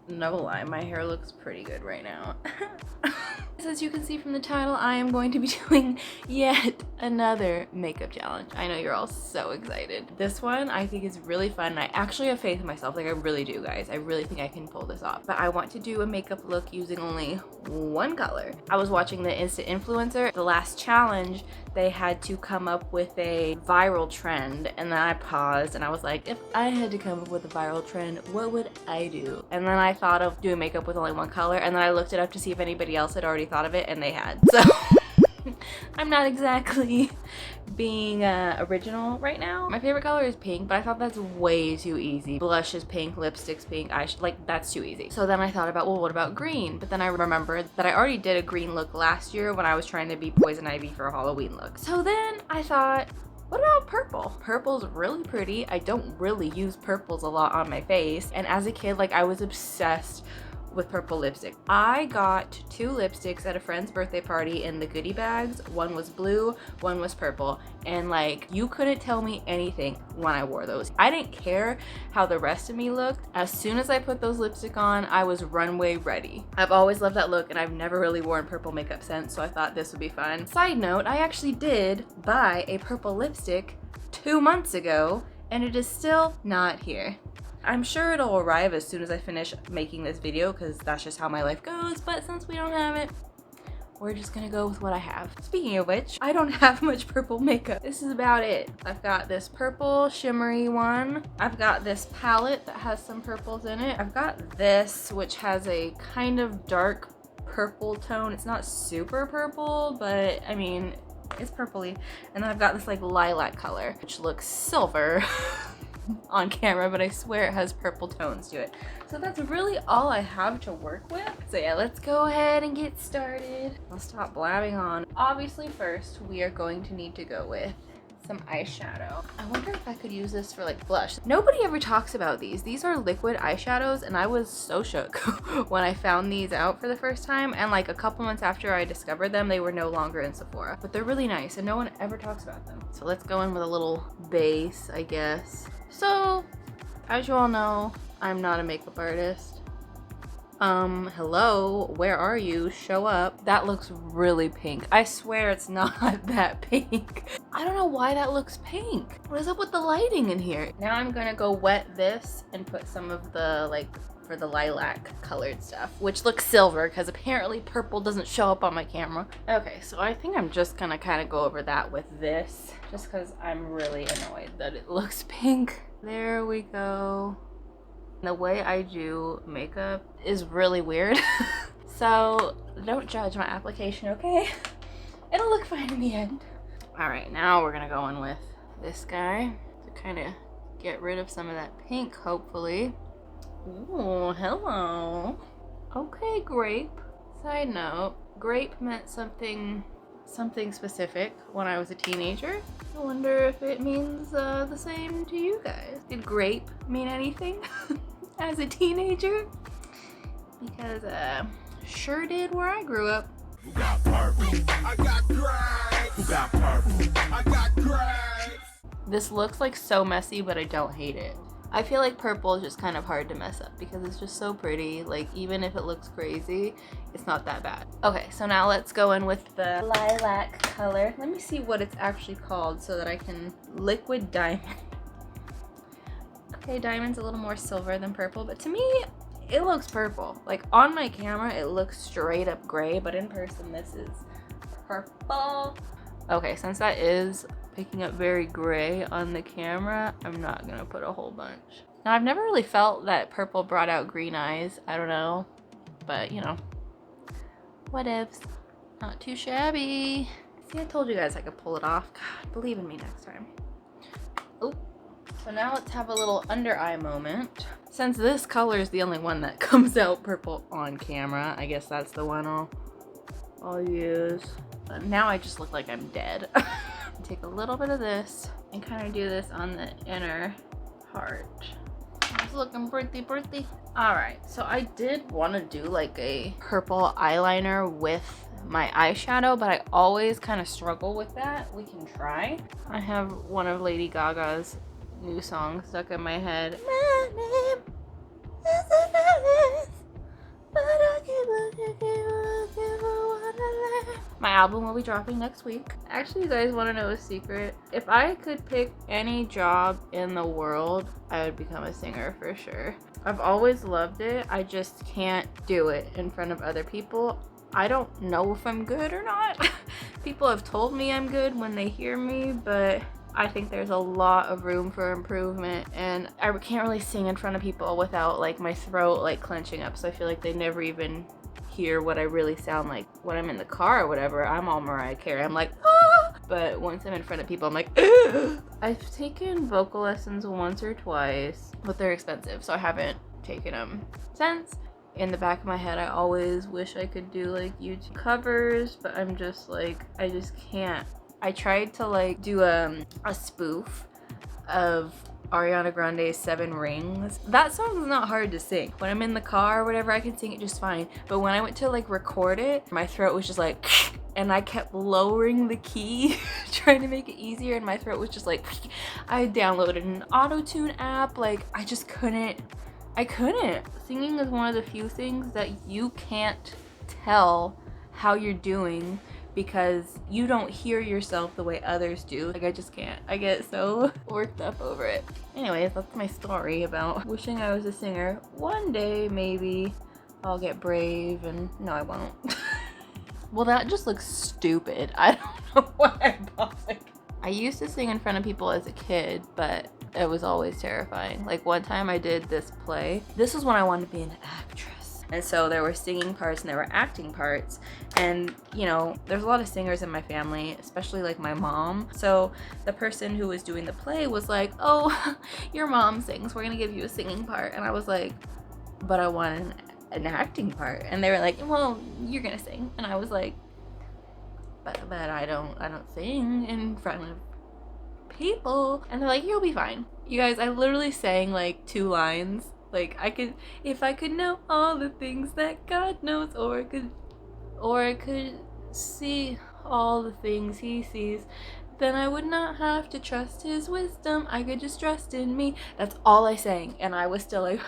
No lie, my hair looks pretty good right now. As you can see from the title, I am going to be doing yet another makeup challenge. I know you're all so excited. This one I think is really fun, and I actually have faith in myself. Like, I really do, guys. I really think I can pull this off. But I want to do a makeup look using only one color. I was watching the Instant Influencer. The last challenge, they had to come up with a viral trend, and then I paused and I was like, if I had to come up with a viral trend, what would I do? And then I thought of doing makeup with only one color, and then I looked it up to see if anybody else had already thought of it, and they had. So I'm not exactly being original right now. My favorite color is pink, but I thought that's way too easy. Blush is pink, lipstick's pink, eyeshadow, like, that's too easy. So then I thought about, well, what about green? But then I remembered that I already did a green look last year when I was trying to be Poison Ivy for a Halloween look. So then I thought, what about purple? Purple's really pretty. I don't really use purples a lot on my face. And as a kid, like, I was obsessed with purple lipstick. I got 2 lipsticks at a friend's birthday party in the goodie bags. One was blue, one was purple. And like, you couldn't tell me anything when I wore those. I didn't care how the rest of me looked. As soon as I put those lipstick on, I was runway ready. I've always loved that look, and I've never really worn purple makeup since, so I thought this would be fun. Side note, I actually did buy a purple lipstick 2 months ago, and it is still not here. I'm sure it'll arrive as soon as I finish making this video, because that's just how my life goes, but since we don't have it, we're just gonna go with what I have. Speaking of which, I don't have much purple makeup. This is about it. I've got this purple shimmery one. I've got this palette that has some purples in it. I've got this, which has a kind of dark purple tone. It's not super purple, but I mean, it's purpley. And then I've got this like lilac color, which looks silver on camera, but I swear it has purple tones to it. So that's really all I have to work with. So yeah, let's go ahead and get started. I'll stop blabbing on. Obviously, first we are going to need to go with some eyeshadow. I wonder if I could use this for like blush. Nobody ever talks about these. These are liquid eyeshadows, and I was so shook when I found these out for the first time, and like a couple months after I discovered them, they were no longer in Sephora. But they're really nice, and no one ever talks about them. So let's go in with a little base, I guess. So, as you all know, I'm not a makeup artist. Hello, where are you? Show up. That looks really pink. I swear it's not that pink. I don't know why that looks pink. What is up with the lighting in here? Now I'm gonna go wet this and put some of the, like, for the lilac colored stuff, which looks silver because apparently purple doesn't show up on my camera. Okay, so I think I'm just gonna kind of go over that with this, just because I'm really annoyed that it looks pink. There we go. The way I do makeup is really weird. So don't judge my application, okay? It'll look fine in the end. All right, now we're gonna go in with this guy to kind of get rid of some of that pink, hopefully. Ooh, hello. Okay, grape. Side note, grape meant something specific when I was a teenager. I wonder if it means the same to you guys. Did grape mean anything as a teenager? Because sure did where I grew up. Who got purple? I got grape. Who got purple? I got grape. This looks like so messy, but I don't hate it. I feel like purple is just kind of hard to mess up because it's just so pretty. Like, even if it looks crazy, it's not that bad. Okay, so now let's go in with the lilac color. Let me see what it's actually called so that I can... Liquid diamond. Okay, diamond's a little more silver than purple, but to me, it looks purple. Like, on my camera, it looks straight up gray, but in person, this is purple. Okay, since that is picking up very gray on the camera, I'm not gonna put a whole bunch. Now, I've never really felt that purple brought out green eyes. I don't know, but you know, whatevs. Not too shabby. See, I told you guys I could pull it off. God, believe in me next time. Oh, so now let's have a little under eye moment. Since this color is the only one that comes out purple on camera, I guess that's the one I'll use. But now I just look like I'm dead. Take a little bit of this and kind of do this on the inner part. It's looking pretty. All right, so I did want to do like a purple eyeliner with my eyeshadow, but I always kind of struggle with that. We can try. I have one of Lady Gaga's new songs stuck in my head. My name is Elvis. My album will be dropping next week. Actually, you guys want to know a secret? If I could pick any job in the world, I would become a singer for sure. I've always loved it. I just can't do it in front of other people. I don't know if I'm good or not. People have told me I'm good when they hear me, but I think there's a lot of room for improvement, and I can't really sing in front of people without like my throat like clenching up, so I feel like they never even hear what I really sound like. When I'm in the car or whatever, I'm all Mariah Carey. I'm like, ah! But once I'm in front of people, I'm like, ah! I've taken vocal lessons once or twice, but they're expensive, so I haven't taken them since. In the back of my head, I always wish I could do like YouTube covers, but I'm just like, I just can't. I tried to like do a spoof of Ariana Grande's 7 Rings. That song is not hard to sing. When I'm in the car or whatever, I can sing it just fine. But when I went to like record it, my throat was just like, and I kept lowering the key, trying to make it easier, and my throat was just like, I downloaded an auto-tune app. Like, I just couldn't. I couldn't. Singing is one of the few things that you can't tell how you're doing because you don't hear yourself the way others do. Like, I just can't. I get so worked up over it. Anyways, that's my story about wishing I was a singer. One day, maybe, I'll get brave and no, I won't. Well, that just looks stupid. I don't know why I bought it. I used to sing in front of people as a kid, but it was always terrifying. Like one time I did this play. This was when I wanted to be an actress. And so there were singing parts and there were acting parts. And you know, there's a lot of singers in my family, especially like my mom. So the person who was doing the play was like, oh, your mom sings, we're gonna give you a singing part. And I was like, but I want an acting part. And they were like, well, you're gonna sing. And I was like, but I don't sing in front of people. And they're like, you'll be fine. You guys, I literally sang like 2 lines. Like, I could, if I could know all the things that God knows, or I could see all the things he sees, then I would not have to trust his wisdom. I could just trust in me. That's all I sang. And I was still like,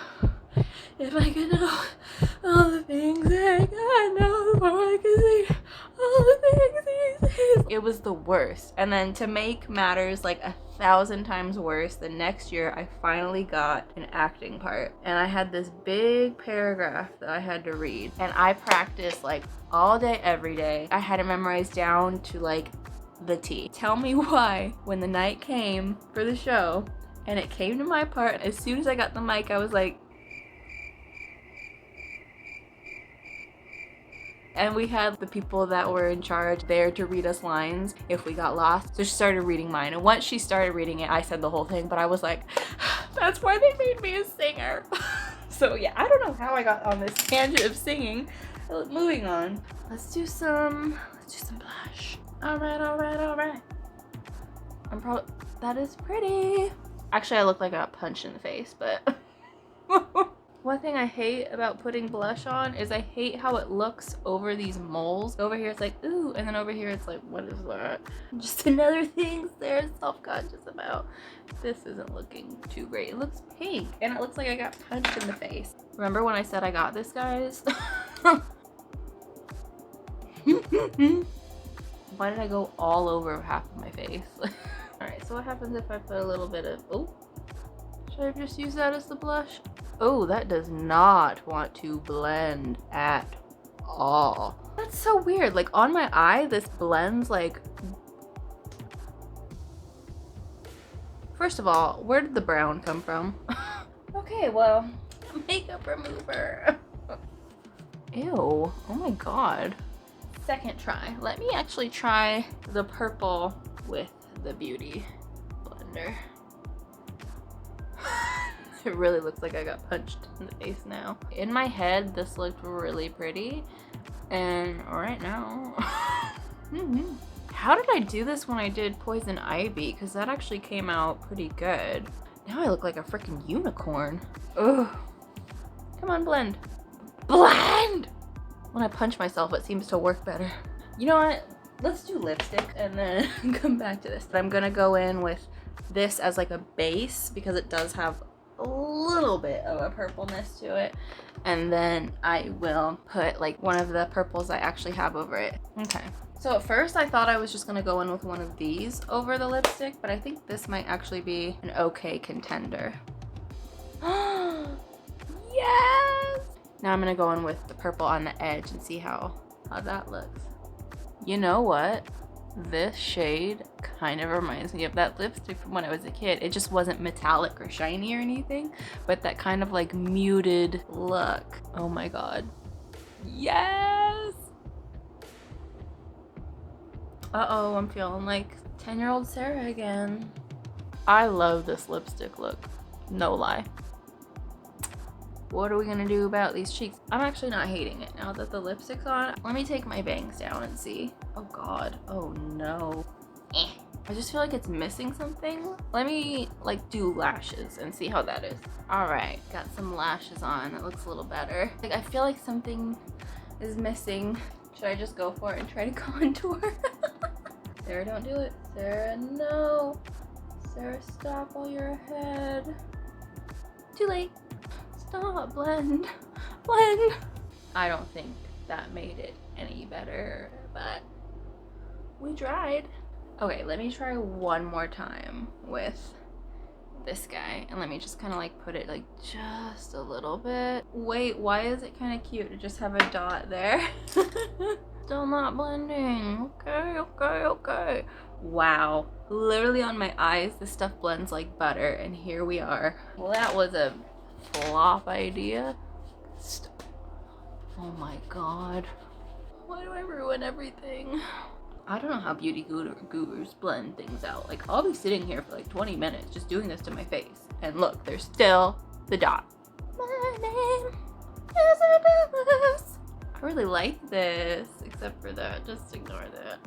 if I could know all the things that God knows, or I could see all the things he sees. It was the worst. And then to make matters like 1,000 times worse, the next year I finally got an acting part. And I had this big paragraph that I had to read. And I practiced like all day, every day. I had it memorized down to like the T. Tell me why, when the night came for the show and it came to my part, as soon as I got the mic, I was like, and we had the people that were in charge there to read us lines if we got lost. So she started reading mine. And once she started reading it, I said the whole thing, but I was like, that's why they made me a singer. So yeah, I don't know how I got on this tangent of singing. Moving on. Let's do some blush. All right. That is pretty. Actually, I look like I got punched in the face, but one thing I hate about putting blush on is I hate how it looks over these moles. Over here it's like, ooh, and then over here it's like, what is that? Just another thing they're self-conscious about. This isn't looking too great. It looks pink, and it looks like I got punched in the face. Remember when I said I got this, guys? Why did I go all over half of my face? Alright, so what happens if I put a little bit of, oh, should I just use that as the blush? Oh, that does not want to blend at all. That's so weird. Like on my eye, this blends like... First of all, where did the brown come from? Okay, well, makeup remover. Ew, oh my god. Second try. Let me actually try the purple with the beauty blender. It really looks like I got punched in the face now. In my head, this looked really pretty, and right now, How did I do this when I did Poison Ivy? Because that actually came out pretty good. Now I look like a freaking unicorn. Ugh. Come on, blend. Blend! When I punch myself, it seems to work better. You know what? Let's do lipstick and then come back to this. I'm gonna go in with this as like a base because it does have a little bit of a purpleness to it. And then I will put like one of the purples I actually have over it. Okay. So at first I thought I was just gonna go in with one of these over the lipstick, but I think this might actually be an okay contender. Yes! Now I'm gonna go in with the purple on the edge and see how that looks. You know what? This shade kind of reminds me of that lipstick from when I was a kid. It just wasn't metallic or shiny or anything, but that kind of like muted look. Oh my god. Yes! Uh-oh, I'm feeling like 10-year-old Sarah again. I love this lipstick look. No lie. What are we gonna do about these cheeks? I'm actually not hating it now that the lipstick's on. Let me take my bangs down and see. Oh god. Oh no. I just feel like it's missing something. Let me like do lashes and see how that is. All right, got some lashes on. It looks a little better. Like I feel like something is missing. Should I just go for it and try to contour? Sarah, don't do it. Sarah, no. Sarah, stop while you're ahead. Too late. Stop, blend. Blend. I don't think that made it any better, but we tried. Okay, let me try one more time with this guy, and let me just kind of like put it like just a little bit. Wait, why is it kind of cute to just have a dot there? Still not blending. Okay. Wow, literally on my eyes this stuff blends like butter, and here we are. Well, that was a flop idea. Oh my god, why do I ruin everything? I don't know how beauty gurus blend things out. Like, I'll be sitting here for like 20 minutes just doing this to my face, and look, there's still the dot. My name is Anonymous. I really like this, except for that. Just ignore that.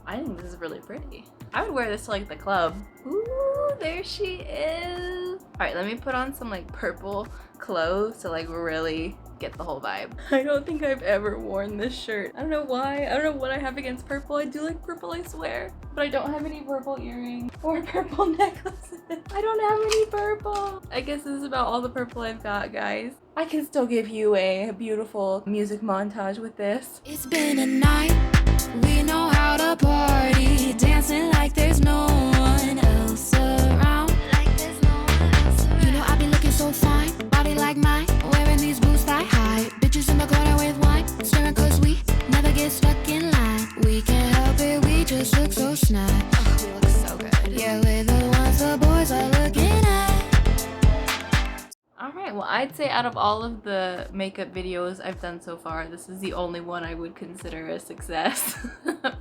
I think this is really pretty. I would wear this to like the club. Ooh, there she is. All right, let me put on some like purple clothes to like really get the whole vibe. I don't think I've ever worn this shirt. I don't know why. I don't know what I have against purple. I do like purple, I swear. But I don't have any purple earrings or purple necklaces. I don't have any purple. I guess this is about all the purple I've got, guys. I can still give you a beautiful music montage with this. It's been a night. We know how to party. Dancing like there's no one else around. You know I be looking so fine. Body like mine. Wearing these boots thigh high. Bitches in the corner with wine. Staring cause we never get stuck in line. We can't help it, we just look so snug. Oh, we look so good. Yeah, we're the ones the boys are looking at. Alright, well, I'd say out of all of the makeup videos I've done so far, this is the only one I would consider a success.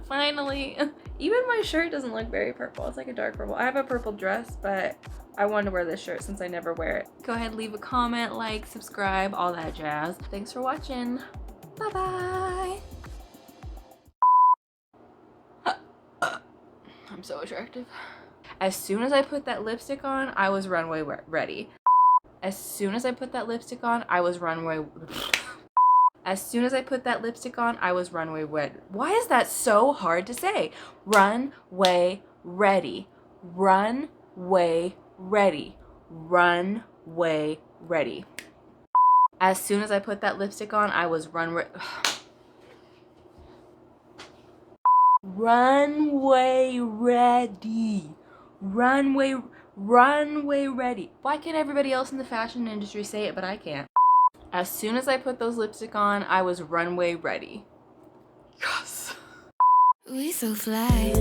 Finally. Even my shirt doesn't look very purple. It's like a dark purple. I have a purple dress, but I wanted to wear this shirt since I never wear it. Go ahead, leave a comment, like, subscribe, all that jazz. Thanks for watching. Bye-bye. I'm so attractive. As soon as I put that lipstick on, I was runway ready. As soon as I put that lipstick on, I was runway. As soon as I put that lipstick on, I was runway ready. Why is that so hard to say? Runway ready. Runway ready. Runway ready. As soon as I put that lipstick on, I was runway ready. Runway ready. Why can't everybody else in the fashion industry say it, but I can't? As soon as I put those lipstick on, I was runway ready. Yes. We so fly.